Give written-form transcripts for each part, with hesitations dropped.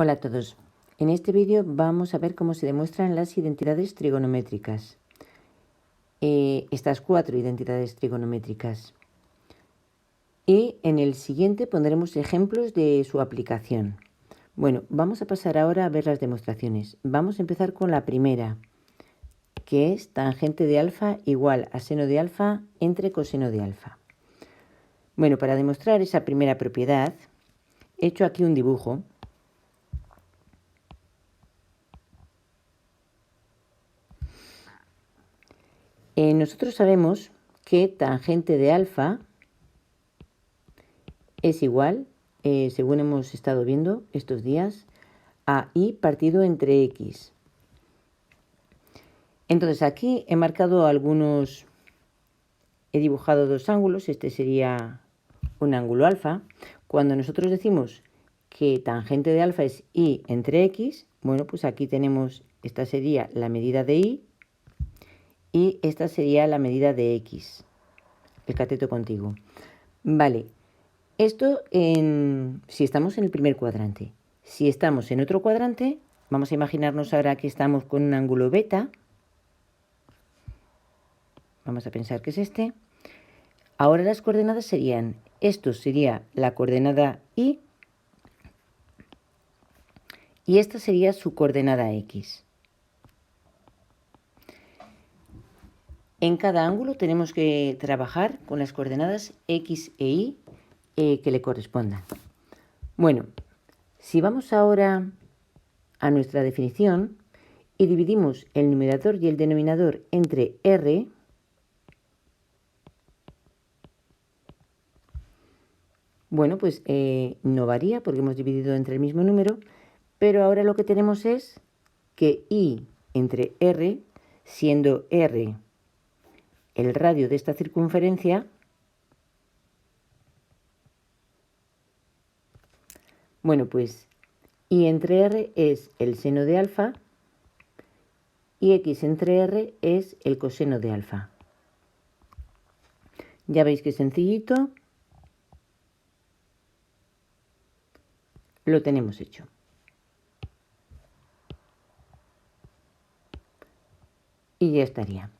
Hola a todos. En este vídeo vamos a ver cómo se demuestran las identidades trigonométricas. Estas 4 identidades trigonométricas. Y en el siguiente pondremos ejemplos de su aplicación. Bueno, vamos a pasar ahora a ver las demostraciones. Vamos a empezar con la primera, que es tangente de alfa igual a seno de alfa entre coseno de alfa. Bueno, para demostrar esa primera propiedad, he hecho aquí un dibujo. Nosotros sabemos que tangente de alfa es igual, según hemos estado viendo estos días, a y partido entre x. Entonces aquí he marcado he dibujado dos ángulos. Este sería un ángulo alfa. Cuando nosotros decimos que tangente de alfa es y entre x, bueno, pues aquí tenemos, esta sería la medida de y esta sería la medida de x, el cateto contiguo. Vale, esto si estamos en el primer cuadrante. Si estamos en otro cuadrante, vamos a imaginarnos ahora que estamos con un ángulo beta. Vamos a pensar que es este. Ahora las coordenadas serían, esto sería la coordenada y esta sería su coordenada x. En cada ángulo tenemos que trabajar con las coordenadas x e y que le correspondan. Bueno, si vamos ahora a nuestra definición y dividimos el numerador y el denominador entre r, bueno, pues no varía porque hemos dividido entre el mismo número, pero ahora lo que tenemos es que y entre r, siendo r el radio de esta circunferencia, bueno, pues y entre r es el seno de alfa y x entre r es el coseno de alfa. Ya veis que sencillito lo tenemos hecho. Y ya estaría.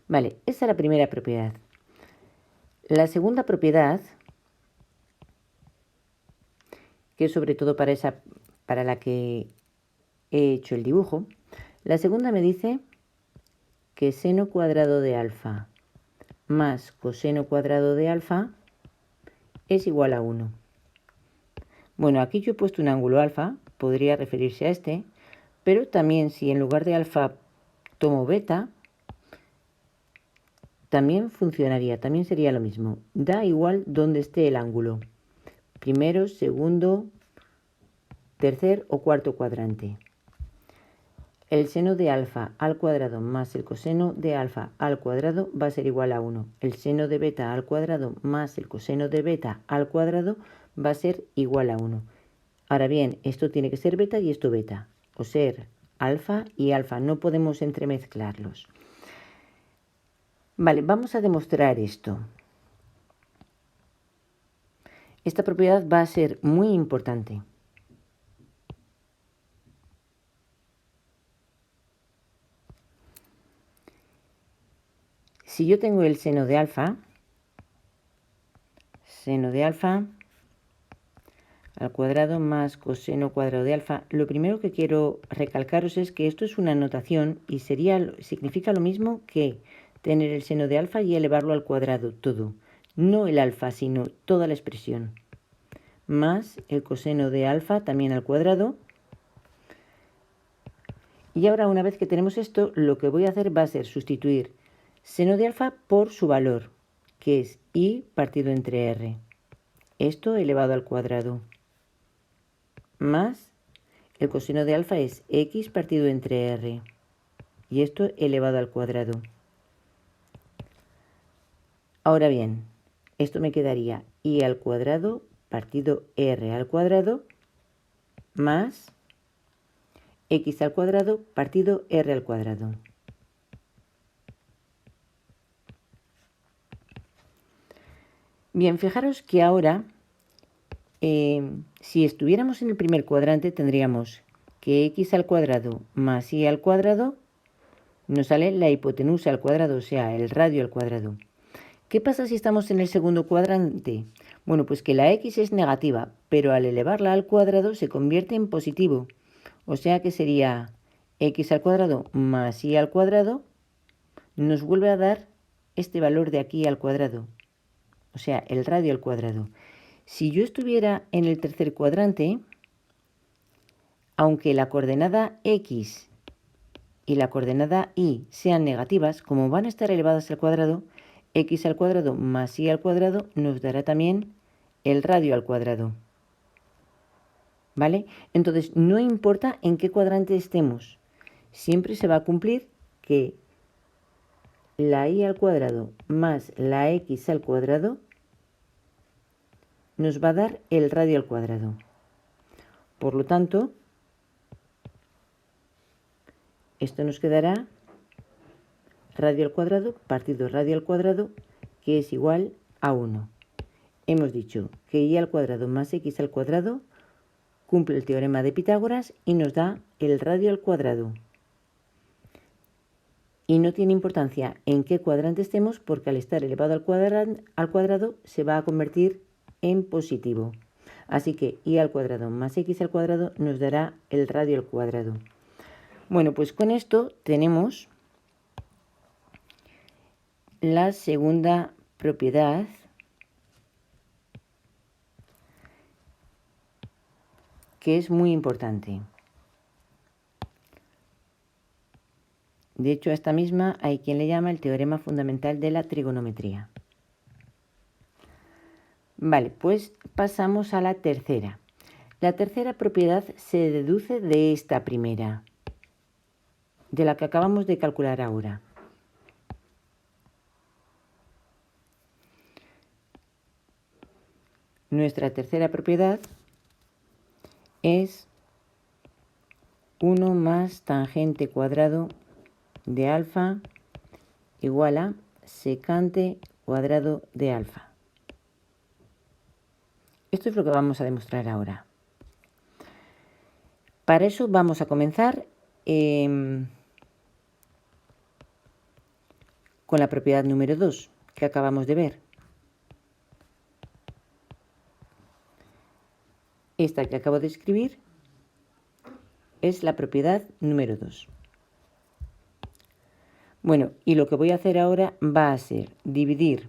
Vale, esa es la primera propiedad. La segunda propiedad, que es sobre todo para la que he hecho el dibujo, la segunda me dice que seno cuadrado de alfa más coseno cuadrado de alfa es igual a 1. Bueno, aquí yo he puesto un ángulo alfa, podría referirse a este, pero también si en lugar de alfa tomo beta, también funcionaría, también sería lo mismo. Da igual donde esté el ángulo. Primero, segundo, tercer o cuarto cuadrante. El seno de alfa al cuadrado más el coseno de alfa al cuadrado va a ser igual a 1. El seno de beta al cuadrado más el coseno de beta al cuadrado va a ser igual a 1. Ahora bien, esto tiene que ser beta y esto beta, o ser alfa y alfa. No podemos entremezclarlos. Vale, vamos a demostrar esto. Esta propiedad va a ser muy importante. Si yo tengo el seno de alfa al cuadrado más coseno cuadrado de alfa, lo primero que quiero recalcaros es que esto es una notación y significa lo mismo que tener el seno de alfa y elevarlo al cuadrado, todo. No el alfa, sino toda la expresión. Más el coseno de alfa también al cuadrado. Y ahora, una vez que tenemos esto, lo que voy a hacer va a ser sustituir seno de alfa por su valor, que es y partido entre r. Esto elevado al cuadrado. Más el coseno de alfa es x partido entre r. Y esto elevado al cuadrado. Ahora bien, esto me quedaría y al cuadrado partido r al cuadrado más x al cuadrado partido r al cuadrado. Bien, fijaros que ahora si estuviéramos en el primer cuadrante tendríamos que x al cuadrado más y al cuadrado nos sale la hipotenusa al cuadrado, o sea, el radio al cuadrado. ¿Qué pasa si estamos en el segundo cuadrante? Bueno, pues que la x es negativa, pero al elevarla al cuadrado se convierte en positivo. O sea que sería x al cuadrado más y al cuadrado nos vuelve a dar este valor de aquí al cuadrado, o sea, el radio al cuadrado. Si yo estuviera en el tercer cuadrante, aunque la coordenada x y la coordenada y sean negativas, como van a estar elevadas al cuadrado, x al cuadrado más y al cuadrado nos dará también el radio al cuadrado. ¿Vale? Entonces, no importa en qué cuadrante estemos, siempre se va a cumplir que la y al cuadrado más la x al cuadrado nos va a dar el radio al cuadrado. Por lo tanto, esto nos quedará radio al cuadrado partido radio al cuadrado, que es igual a 1. Hemos dicho que y al cuadrado más x al cuadrado cumple el teorema de Pitágoras y nos da el radio al cuadrado. Y no tiene importancia en qué cuadrante estemos, porque al estar elevado al cuadrado se va a convertir en positivo. Así que y al cuadrado más x al cuadrado nos dará el radio al cuadrado. Bueno, pues con esto tenemos la segunda propiedad, que es muy importante. De hecho, a esta misma hay quien le llama el teorema fundamental de la trigonometría. Vale, pues pasamos a la tercera. La tercera propiedad se deduce de esta primera, de la que acabamos de calcular ahora. Nuestra tercera propiedad es 1 más tangente cuadrado de alfa igual a secante cuadrado de alfa. Esto es lo que vamos a demostrar ahora. Para eso vamos a comenzar con la propiedad número 2 que acabamos de ver. Esta que acabo de escribir es la propiedad número 2. Bueno, y lo que voy a hacer ahora va a ser dividir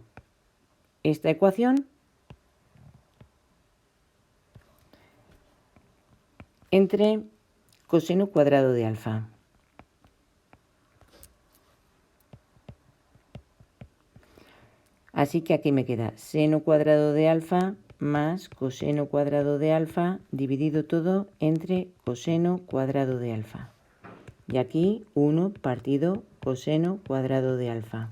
esta ecuación entre coseno cuadrado de alfa. Así que aquí me queda seno cuadrado de alfa más coseno cuadrado de alfa dividido todo entre coseno cuadrado de alfa. Y aquí 1 partido coseno cuadrado de alfa.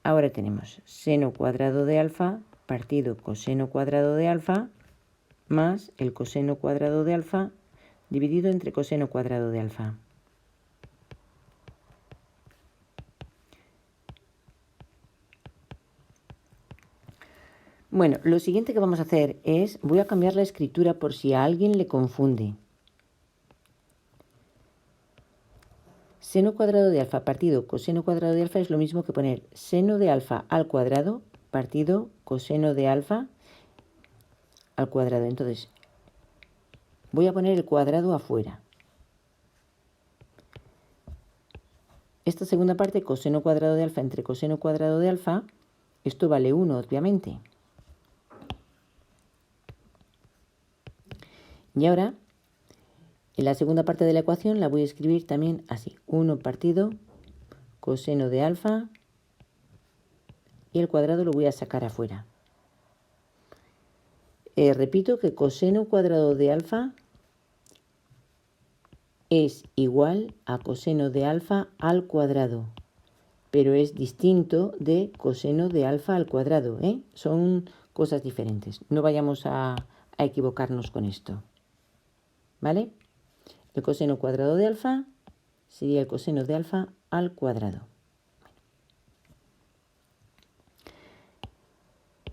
Ahora tenemos seno cuadrado de alfa partido coseno cuadrado de alfa más el coseno cuadrado de alfa dividido entre coseno cuadrado de alfa. Bueno, lo siguiente que vamos a hacer es, voy a cambiar la escritura por si a alguien le confunde. Seno cuadrado de alfa partido coseno cuadrado de alfa es lo mismo que poner seno de alfa al cuadrado partido coseno de alfa al cuadrado. Entonces, voy a poner el cuadrado afuera. Esta segunda parte, coseno cuadrado de alfa entre coseno cuadrado de alfa, esto vale 1, obviamente. Y ahora, en la segunda parte de la ecuación la voy a escribir también así. 1 partido coseno de alfa y el cuadrado lo voy a sacar afuera. Repito que coseno cuadrado de alfa es igual a coseno de alfa al cuadrado, pero es distinto de coseno de alfa al cuadrado, ¿eh? Son cosas diferentes. No vayamos a equivocarnos con esto. ¿Vale? El coseno cuadrado de alfa sería el coseno de alfa al cuadrado.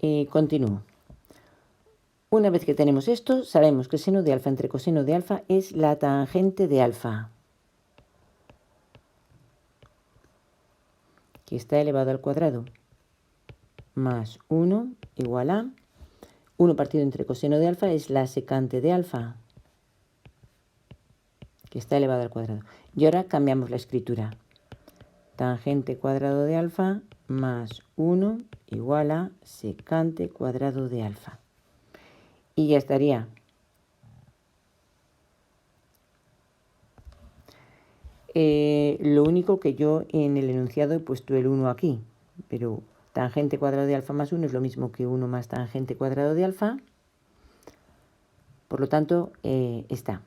Y continúo. Una vez que tenemos esto, sabemos que seno de alfa entre coseno de alfa es la tangente de alfa, que está elevado al cuadrado, más 1 igual a 1 partido entre coseno de alfa es la secante de alfa, que está elevado al cuadrado. Y ahora cambiamos la escritura. Tangente cuadrado de alfa más 1 igual a secante cuadrado de alfa. Y ya estaría. Lo único que yo en el enunciado he puesto el 1 aquí, pero tangente cuadrado de alfa más 1 es lo mismo que 1 más tangente cuadrado de alfa. Por lo tanto, está.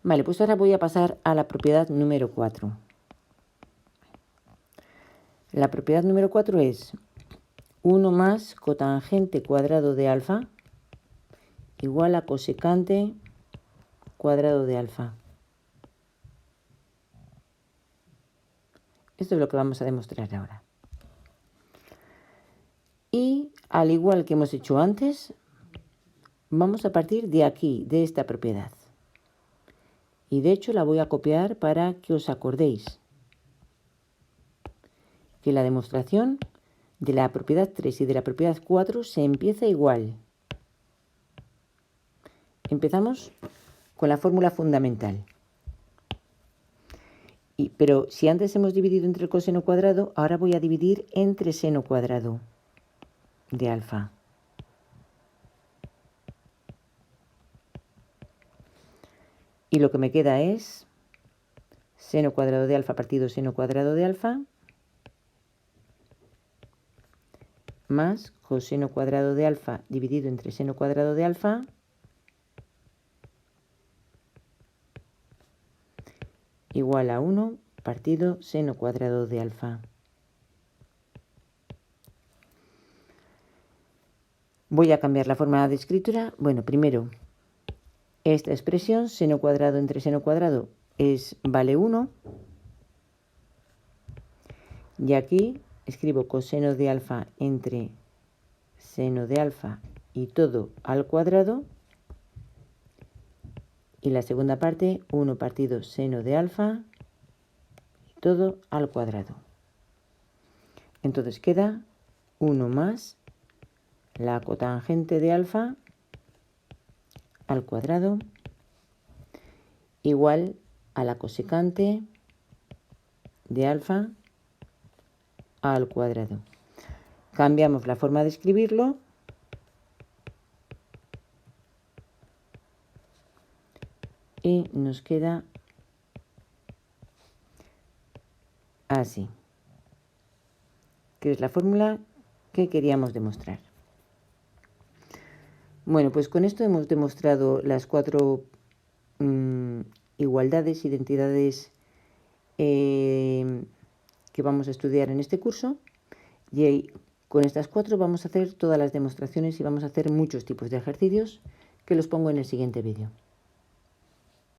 Vale, pues ahora voy a pasar a la propiedad número 4. La propiedad número 4 es 1 más cotangente cuadrado de alfa igual a cosecante cuadrado de alfa. Esto es lo que vamos a demostrar ahora. Y al igual que hemos hecho antes, vamos a partir de aquí, de esta propiedad. Y de hecho la voy a copiar para que os acordéis que la demostración de la propiedad 3 y de la propiedad 4 se empieza igual. Empezamos con la fórmula fundamental. Pero si antes hemos dividido entre el coseno cuadrado, ahora voy a dividir entre seno cuadrado de alfa. Y lo que me queda es seno cuadrado de alfa partido seno cuadrado de alfa más coseno cuadrado de alfa dividido entre seno cuadrado de alfa igual a 1 partido seno cuadrado de alfa. Voy a cambiar la forma de escritura. Bueno, primero, esta expresión, seno cuadrado entre seno cuadrado, vale 1. Y aquí escribo coseno de alfa entre seno de alfa y todo al cuadrado. Y la segunda parte, 1 partido seno de alfa y todo al cuadrado. Entonces queda 1 más la cotangente de alfa al cuadrado igual a la cosecante de alfa al cuadrado. Cambiamos la forma de escribirlo y nos queda así, que es la fórmula que queríamos demostrar. Bueno, pues con esto hemos demostrado las 4 igualdades, identidades que vamos a estudiar en este curso. Y con estas 4 vamos a hacer todas las demostraciones y vamos a hacer muchos tipos de ejercicios que los pongo en el siguiente vídeo.